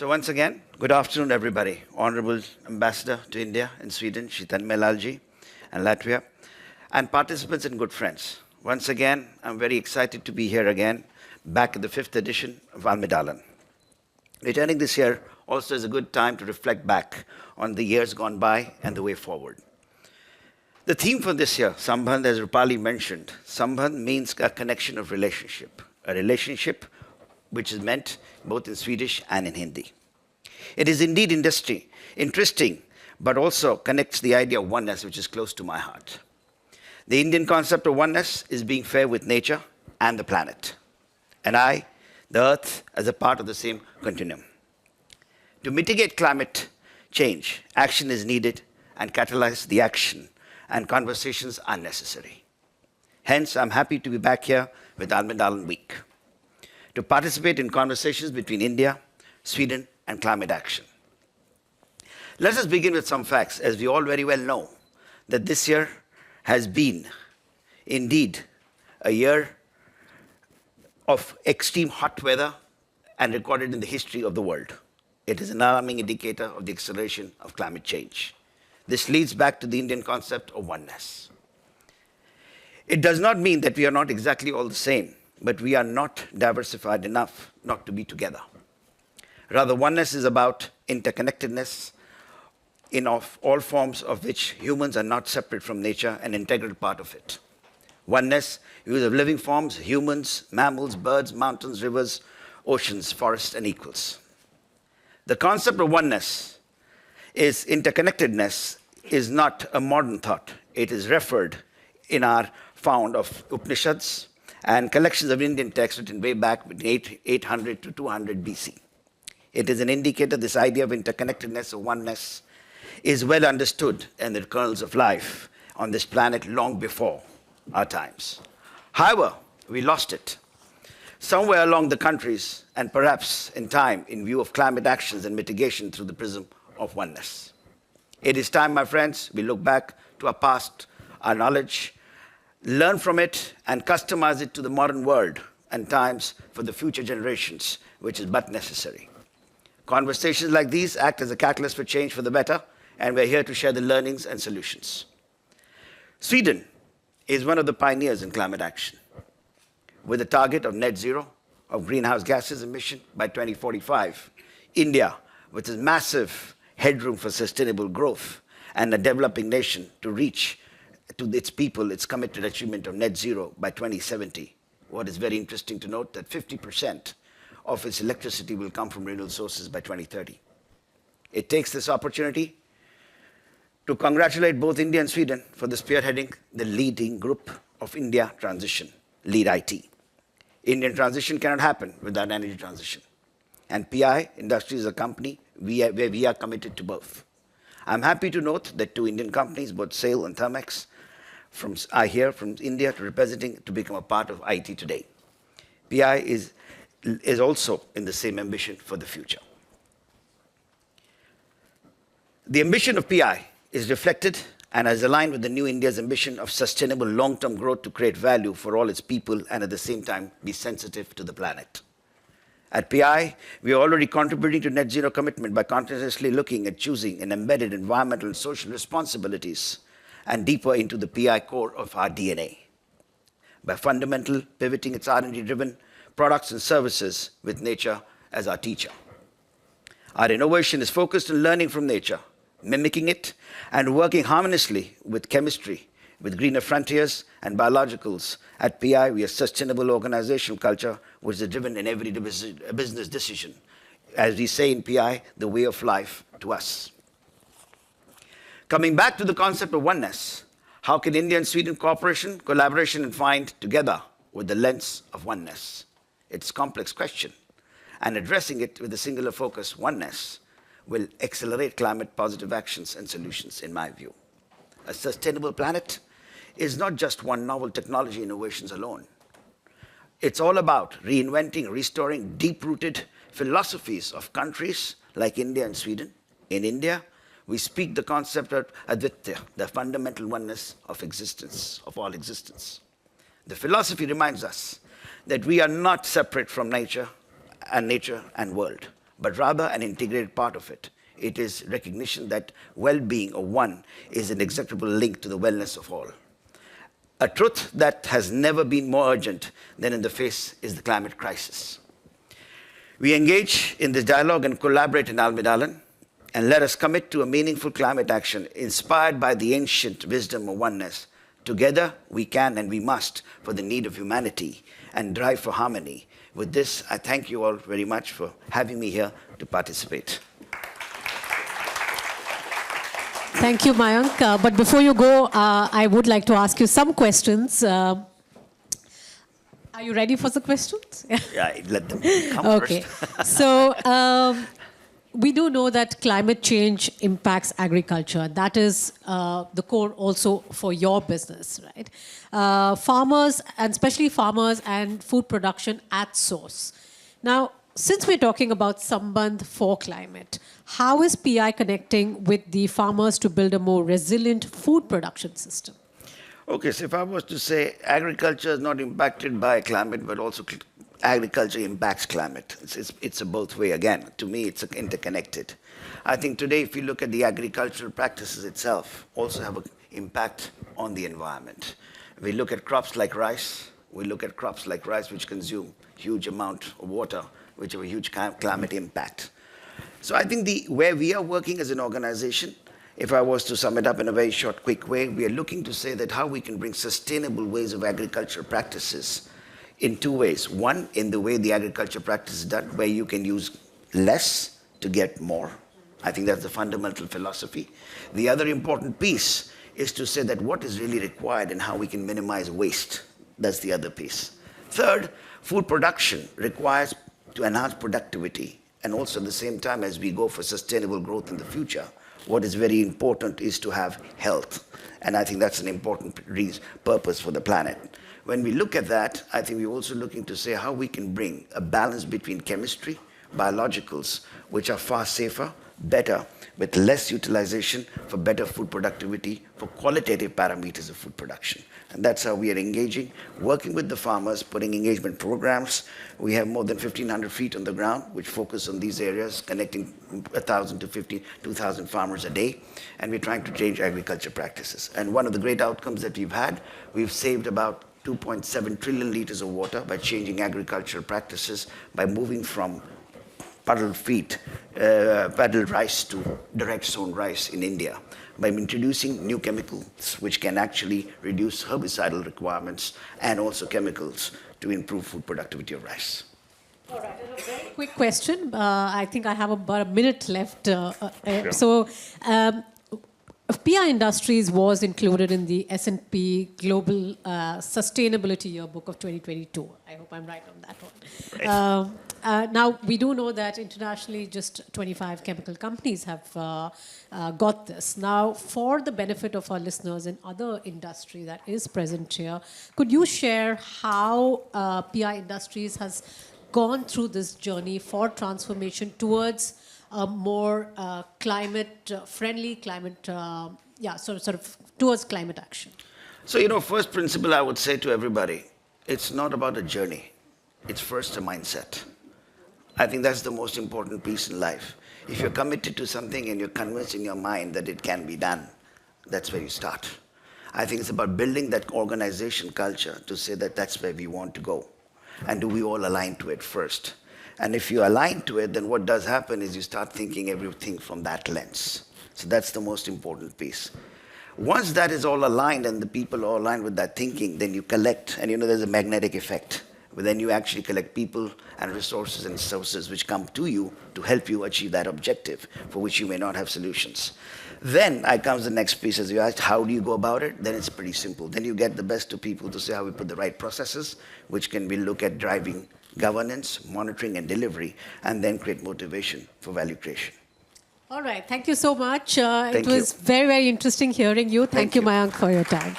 So once again, good afternoon, everybody. Honorable Ambassador to India and Sweden, Shri Tanmay and Latvia, and participants and good friends. Once again, I'm very excited to be here again, back at the 5th edition of Almedalen. Returning this year also is a good time to reflect back on the years gone by and the way forward. The theme for this year, Sambandh, as Rupali mentioned, Sambandh means a connection of relationship, a relationship which is meant both in Swedish and in Hindi. It is indeed interesting, but also connects the idea of oneness, which is close to my heart. The Indian concept of oneness is being fair with nature and the planet, and the earth, as a part of the same continuum. To mitigate climate change, action is needed and catalyze the action, and conversations are necessary. Hence, I'm happy to be back here with Almedalen Week, to participate in conversations between India, Sweden, and climate action. Let us begin with some facts, as we all very well know that this year has been indeed a year of extreme hot weather and recorded in the history of the world. It is an alarming indicator of the acceleration of climate change. This leads back to the Indian concept of oneness. It does not mean that we are not exactly all the same, but we are not diversified enough not to be together. Rather, oneness is about interconnectedness in all forms of which humans are not separate from nature, an integral part of it. Oneness, use of living forms, humans, mammals, birds, mountains, rivers, oceans, forests, and equals. The concept of oneness is interconnectedness is not a modern thought. It is referred in our found of Upanishads and collections of Indian texts written way back between 800 to 200 BC. It is an indicator this idea of interconnectedness or oneness is well understood in the kernels of life on this planet long before our times. However, we lost it somewhere along the countries and perhaps in time in view of climate actions and mitigation through the prism of oneness. It is time, my friends, we look back to our past, our knowledge, learn from it and customize it to the modern world and times for the future generations, which is but necessary. Conversations like these act as a catalyst for change for the better, and we're here to share the learnings and solutions. Sweden is one of the pioneers in climate action, with a target of net zero of greenhouse gases emission by 2045. India, with its massive headroom for sustainable growth, and a developing nation to reach to its people its committed achievement of net zero by 2070. What is very interesting to note that 50% of its electricity will come from renewable sources by 2030. It takes this opportunity to congratulate both India and Sweden for the spearheading the leading group of India transition, Lead IT. Indian transition cannot happen without energy transition. And PI Industries is a company where we are committed to both. I'm happy to note that two Indian companies, both SAIL and Thermex, are here from India to become a part of IT today. PI is also in the same ambition for the future. The ambition of PI is reflected and is aligned with the new India's ambition of sustainable long-term growth to create value for all its people and at the same time be sensitive to the planet. At PI, we are already contributing to net zero commitment by continuously looking at choosing and embedded environmental and social responsibilities and deeper into the PI core of our DNA. By fundamental pivoting its R&D-driven products and services with nature as our teacher. Our innovation is focused on learning from nature, mimicking it, and working harmoniously with chemistry, with greener frontiers and biologicals. At PI, we are a sustainable organizational culture which is driven in every business decision. As we say in PI, the way of life to us. Coming back to the concept of oneness, how can India and Sweden collaboration and find together with the lens of oneness? It's a complex question, and addressing it with a singular focus, oneness, will accelerate climate positive actions and solutions, in my view. A sustainable planet is not just one novel technology innovations alone. It's all about reinventing, restoring deep-rooted philosophies of countries like India and Sweden. In India, we speak the concept of Advitya, the fundamental oneness of existence, of all existence. The philosophy reminds us that we are not separate from nature and world, but rather an integrated part of it. It is recognition that well-being of one is an inextricable link to the wellness of all. A truth that has never been more urgent than in the face is the climate crisis. We engage in this dialogue and collaborate in Almedalen, and let us commit to a meaningful climate action inspired by the ancient wisdom of oneness. Together, we can and we must for the need of humanity and drive for harmony. With this, I thank you all very much for having me here to participate. Thank you, Mayank. But before you go, I would like to ask you some questions. Are you ready for the questions? Yeah, let them come okay. first. So we do know that climate change impacts agriculture. That is the core also for your business, right? Farmers, and especially farmers and food production at source. Now, since we're talking about Sambandh for climate, how is PI connecting with the farmers to build a more resilient food production system? Okay, so if I was to say agriculture is not impacted by climate, but also agriculture impacts climate. It's a both way again. To me, it's interconnected. I think today, if you look at the agricultural practices itself, also have an impact on the environment. We look at crops like rice. We look at crops like rice, which consume huge amount of water, which have a huge climate impact. So I think where we are working as an organization, if I was to sum it up in a very short, quick way, we are looking to say that how we can bring sustainable ways of agricultural practices in two ways. One, in the way the agriculture practice is done, where you can use less to get more. I think that's the fundamental philosophy. The other important piece is to say that what is really required and how we can minimize waste. That's the other piece. Third, food production requires to enhance productivity, and also at the same time as we go for sustainable growth in the future, what is very important is to have health. And I think that's an important purpose for the planet. When we look at that, I think we're also looking to say how we can bring a balance between chemistry, biologicals, which are far safer, better, with less utilization for better food productivity, for qualitative parameters of food production. And that's how we are engaging, working with the farmers, putting engagement programs. We have more than 1,500 feet on the ground, which focus on these areas, connecting 1,000 to 2,000 farmers a day. And we're trying to change agriculture practices. And one of the great outcomes that we've had, we've saved about 2.7 trillion liters of water by changing agricultural practices, by moving from puddled rice to direct sown rice in India, by introducing new chemicals which can actually reduce herbicidal requirements and also chemicals to improve food productivity of rice. All right, and a very quick question. I think I have about a minute left. Sure. So, PI Industries was included in the S&P Global Sustainability Yearbook of 2022. I hope I'm right on that one. Right. Now, we do know that internationally just 25 chemical companies have got this. Now, for the benefit of our listeners in other industry that is present here, could you share how PI Industries has gone through this journey for transformation towards a more climate-friendly, sort of towards climate action? So, first principle I would say to everybody, it's not about a journey. It's first a mindset. I think that's the most important piece in life. If you're committed to something and you're convinced in your mind that it can be done, that's where you start. I think it's about building that organization culture to say that that's where we want to go. And do we all align to it first? And if you align to it, then what does happen is you start thinking everything from that lens. So that's the most important piece. Once that is all aligned and the people are aligned with that thinking, then you collect, and there's a magnetic effect. But then you actually collect people and resources and sources which come to you to help you achieve that objective for which you may not have solutions. Then comes the next piece. As you asked, how do you go about it? Then it's pretty simple. Then you get the best of people to say how we put the right processes, which can be look at driving governance, monitoring, and delivery, and then create motivation for value creation. All right. Thank you so much. It was very, very interesting hearing you. Thank you, Mayank, for your time.